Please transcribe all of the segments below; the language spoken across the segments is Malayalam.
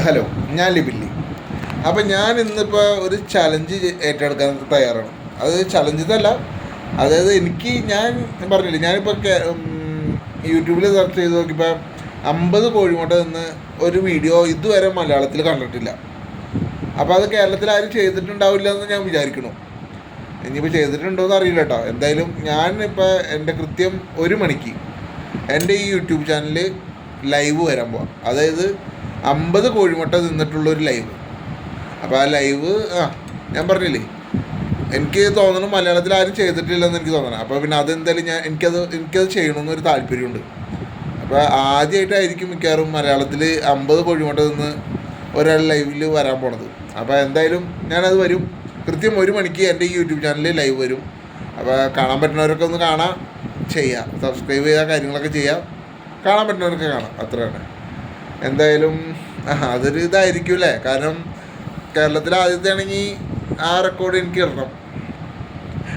ഹലോ, ഞാൻ ലിബില്ലി. അപ്പം ഞാൻ ഇന്നിപ്പോൾ ഒരു ചലഞ്ച് ഏറ്റെടുക്കാൻ തയ്യാറാണ്. അത് ചലഞ്ച് ഇതല്ല, അതായത് ഞാൻ പറഞ്ഞില്ലേ, ഞാനിപ്പോൾ യൂട്യൂബിൽ സെർച്ച് ചെയ്ത് നോക്കിയപ്പോൾ 50 കോഴിമുട്ട നിന്ന് ഒരു വീഡിയോ ഇതുവരെ മലയാളത്തിൽ കണ്ടിട്ടില്ല. അപ്പോൾ അത് കേരളത്തിൽ ആരും ചെയ്തിട്ടുണ്ടാവില്ല എന്ന് ഞാൻ വിചാരിക്കുന്നു. ഇനിയിപ്പോൾ ചെയ്തിട്ടുണ്ടോയെന്ന് അറിയില്ല കേട്ടോ. എന്തായാലും ഞാനിപ്പോൾ എൻ്റെ കൃത്യം 1 മണിക്ക് എൻ്റെ ഈ യൂട്യൂബ് ചാനലിൽ ലൈവ് വരാൻ പോവാം. അതായത് 50 കോഴിമുട്ട തിന്നിട്ടുള്ളൊരു ലൈവ്. അപ്പോൾ ആ ലൈവ് ഞാൻ പറഞ്ഞില്ലേ, എനിക്ക് തോന്നുന്നു മലയാളത്തിൽ ആരും ചെയ്തിട്ടില്ലെന്ന് എനിക്ക് തോന്നണം. അപ്പോൾ പിന്നെ അതെന്തായാലും എനിക്കത് ചെയ്യണമെന്നൊരു താല്പര്യമുണ്ട്. അപ്പോൾ ആദ്യമായിട്ടായിരിക്കും മിക്കവാറും മലയാളത്തിൽ 50 കോഴിമുട്ട നിന്ന് ഒരാൾ ലൈവിൽ വരാൻ പോണത്. അപ്പോൾ എന്തായാലും ഞാനത് വരും. കൃത്യം 1 മണിക്ക് എൻ്റെ ഈ യൂട്യൂബ് ചാനലിൽ ലൈവ് വരും. അപ്പോൾ കാണാൻ പറ്റുന്നവരൊക്കെ ഒന്ന് കാണാം, ചെയ്യാം, സബ്സ്ക്രൈബ് ചെയ്യുക, കാര്യങ്ങളൊക്കെ ചെയ്യാം. കാണാൻ പറ്റുന്നവരൊക്കെ കാണാം, അത്ര തന്നെ. എന്തായാലും അതൊരു ഇതായിരിക്കും അല്ലേ. കാരണം കേരളത്തിൽ ആദ്യത്തെ ആണെങ്കിൽ ആ റെക്കോർഡ് എനിക്ക് ഇടണം.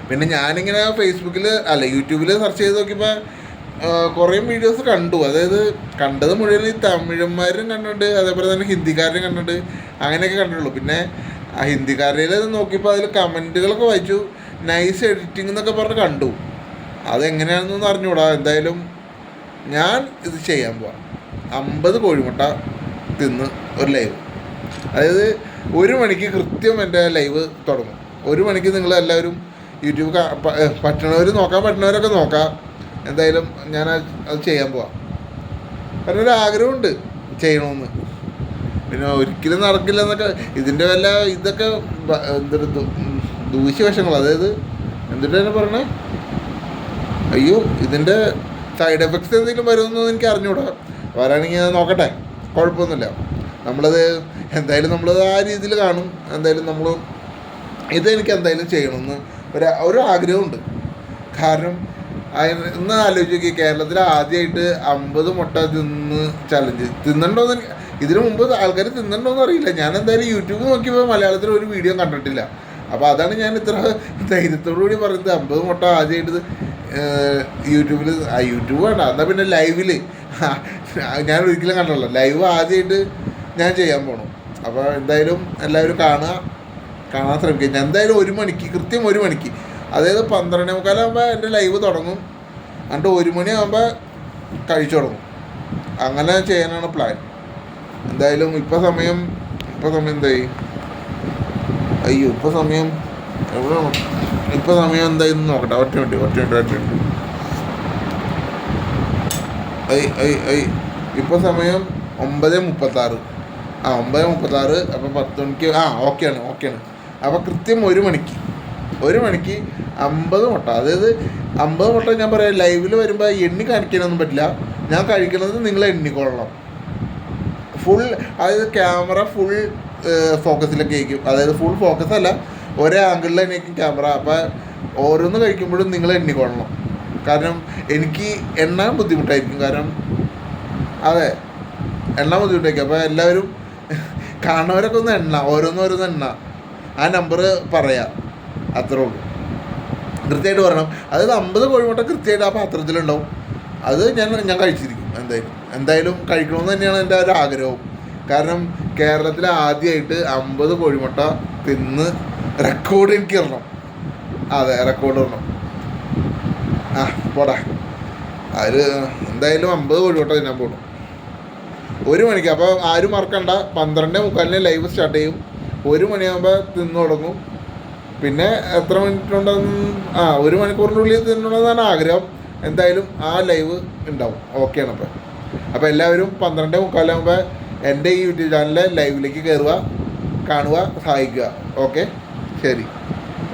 പിന്നെ ഞാനിങ്ങനെ ഫേസ്ബുക്കിൽ യൂട്യൂബിൽ സെർച്ച് ചെയ്ത് നോക്കിയപ്പോൾ കുറേ വീഡിയോസ് കണ്ടു. അതായത് കണ്ടത് മുഴുവൻ ഈ തമിഴന്മാരും കണ്ടിട്ടുണ്ട്, അതേപോലെ തന്നെ ഹിന്ദിക്കാരും കണ്ടിട്ടുണ്ട്, അങ്ങനെയൊക്കെ കണ്ടിട്ടുള്ളൂ. പിന്നെ ആ ഹിന്ദിക്കാരിൽ നോക്കിയപ്പോൾ അതിൽ കമൻറ്റുകളൊക്കെ വായിച്ചു, നൈസ് എഡിറ്റിംഗ് എന്നൊക്കെ പറഞ്ഞ് കണ്ടു. അതെങ്ങനെയാണെന്നൊന്നും അറിഞ്ഞുകൂടാ. എന്തായാലും ഞാൻ ഇത് ചെയ്യാൻ പോവാം. 50 കോഴിമുട്ട തിന്ന് ഒരു ലൈവ്. അതായത് 1 മണിക്ക് കൃത്യം എൻ്റെ ലൈവ് തുടങ്ങും. 1 മണിക്ക് നിങ്ങളെല്ലാവരും യൂട്യൂബ് പറ്റണവർ നോക്കാൻ പറ്റുന്നവരൊക്കെ നോക്കാം. എന്തായാലും ഞാൻ അത് ചെയ്യാൻ പോവാം. കാരണം ഒരു ആഗ്രഹമുണ്ട് ചെയ്യണമെന്ന്. പിന്നെ ഒരിക്കലും നടക്കില്ല എന്നൊക്കെ, ഇതിൻ്റെ വല്ല ഇതൊക്കെ എന്തൊരു ദൂഷ്യവശങ്ങൾ, അതായത് എന്നിട്ട് തന്നെ പറഞ്ഞേ, അയ്യോ ഇതിൻ്റെ സൈഡ് എഫക്ട്സ് എന്തെങ്കിലും വരുമെന്നൊന്നും എനിക്ക് അറിഞ്ഞുകൂടാ. വരാണെങ്കിൽ ഞാൻ നോക്കട്ടെ, കുഴപ്പമൊന്നുമില്ല. നമ്മളത് ആ രീതിയിൽ കാണും. എന്തായാലും ഇതെനിക്ക് എന്തായാലും ചെയ്യണമെന്ന് ഒരു ആഗ്രഹമുണ്ട്. കാരണം ഇന്ന് ആലോചിച്ച് നോക്കി, കേരളത്തിൽ ആദ്യമായിട്ട് 50 മുട്ട തിന്ന് ചലഞ്ച് തിന്നണ്ടോയെന്ന് ഇതിനു മുമ്പ് ആൾക്കാർ തിന്നണ്ടോയെന്ന് അറിയില്ല. ഞാൻ എന്തായാലും യൂട്യൂബ് നോക്കിയപ്പോൾ മലയാളത്തിൽ ഒരു വീഡിയോ കണ്ടിട്ടില്ല. അപ്പോൾ അതാണ് ഞാൻ ഇത്ര ധൈര്യത്തോടു കൂടി പറയുന്നത്. 50 മുട്ട ആദ്യമായിട്ട് യൂട്യൂബിൽ യൂട്യൂബ് വേണ്ട, എന്നാൽ പിന്നെ ലൈവിൽ ഞാൻ ഒരിക്കലും കണ്ടല്ലോ. ലൈവ് ആദ്യമായിട്ട് ഞാൻ ചെയ്യാൻ പോകണം. അപ്പോൾ എന്തായാലും എല്ലാവരും കാണാൻ ശ്രമിക്കുക. എന്തായാലും 1 മണിക്ക്, കൃത്യം 1 മണിക്ക്, അതായത് 12:15 എൻ്റെ ലൈവ് തുടങ്ങും. എന്നിട്ട് 1 മണിയാകുമ്പോൾ കഴിച്ചു തുടങ്ങും. അങ്ങനെ ചെയ്യാനാണ് പ്ലാൻ. എന്തായാലും ഇപ്പോൾ സമയം എന്തായി? അയ്യോ, ഇപ്പോൾ സമയം എന്തായെന്ന് നോക്കട്ടെ. ഒറ്റ മിനിറ്റ്. ഇപ്പോൾ സമയം 9:36. 9:36. അപ്പോൾ 10 മണിക്ക് ഓക്കെയാണ്. അപ്പോൾ കൃത്യം 1 മണിക്ക് 50 മുട്ട. അതായത് 50 മുട്ട ഞാൻ പറയാം, ലൈവിൽ വരുമ്പോൾ എണ്ണി കാണിക്കാനൊന്നും പറ്റില്ല. ഞാൻ കഴിക്കുന്നത് നിങ്ങൾ എണ്ണിക്കൊള്ളണം. അതായത് ക്യാമറ ഫുൾ ഫോക്കസിലൊക്കെ ആയിരിക്കും. അതായത് ഫുൾ ഫോക്കസ് അല്ല, ഒരേ ആംഗിളിൽ തന്നെയായിരിക്കും ക്യാമറ. അപ്പോൾ ഓരോന്ന് കഴിക്കുമ്പോഴും നിങ്ങൾ എണ്ണിക്കൊള്ളണം. കാരണം എനിക്ക് എണ്ണാൻ ബുദ്ധിമുട്ടായിരിക്കും. കാരണം എണ്ണാൻ ബുദ്ധിമുട്ടായിരിക്കും. അപ്പോൾ എല്ലാവരും കാണുന്നവരൊക്കെ ഒന്ന് ഓരോന്നോരോന്ന് എണ്ണ, ആ നമ്പർ പറയാം, അത്രേ ഉള്ളൂ. കൃത്യമായിട്ട് പറയണം. അതായത് 50 കോഴിമുട്ട കൃത്യമായിട്ട് ആ പാത്രത്തിലുണ്ടാവും. അത് ഞാൻ കഴിച്ചിരിക്കും. എന്തായാലും കഴിക്കണമെന്ന് തന്നെയാണ് എൻ്റെ ഒരു ആഗ്രഹവും. കാരണം കേരളത്തിൽ ആദ്യമായിട്ട് 50 കോഴിമുട്ട തിന്ന് റെക്കോർഡ് എനിക്ക് ഇടണം. റെക്കോർഡ് ഇടണം. പോടാ. അതിൽ എന്തായാലും 50 കോഴിമുട്ട തിന്നാൻ പോകണം 1 മണിക്ക്. അപ്പോൾ ആരും മറക്കണ്ട, 12:45 ലൈവ് സ്റ്റാർട്ട് ചെയ്യും. 1 മണിയാകുമ്പോൾ തിന്നു തുടങ്ങും. പിന്നെ എത്ര മിനിറ്റ് ഉണ്ടെന്ന് 1 മണിക്കൂറിനുള്ളിൽ തിന്നണമെന്നാണ് ആഗ്രഹം. എന്തായാലും ആ ലൈവ് ഉണ്ടാവും. ഓക്കെയാണ്. അപ്പോൾ എല്ലാവരും 12:45 എൻ്റെ ഈ യൂട്യൂബ് ചാനലിലെ ലൈവിലേക്ക് കയറുക, കാണുക, സഹായിക്കുക. ഓക്കെ, ശരി.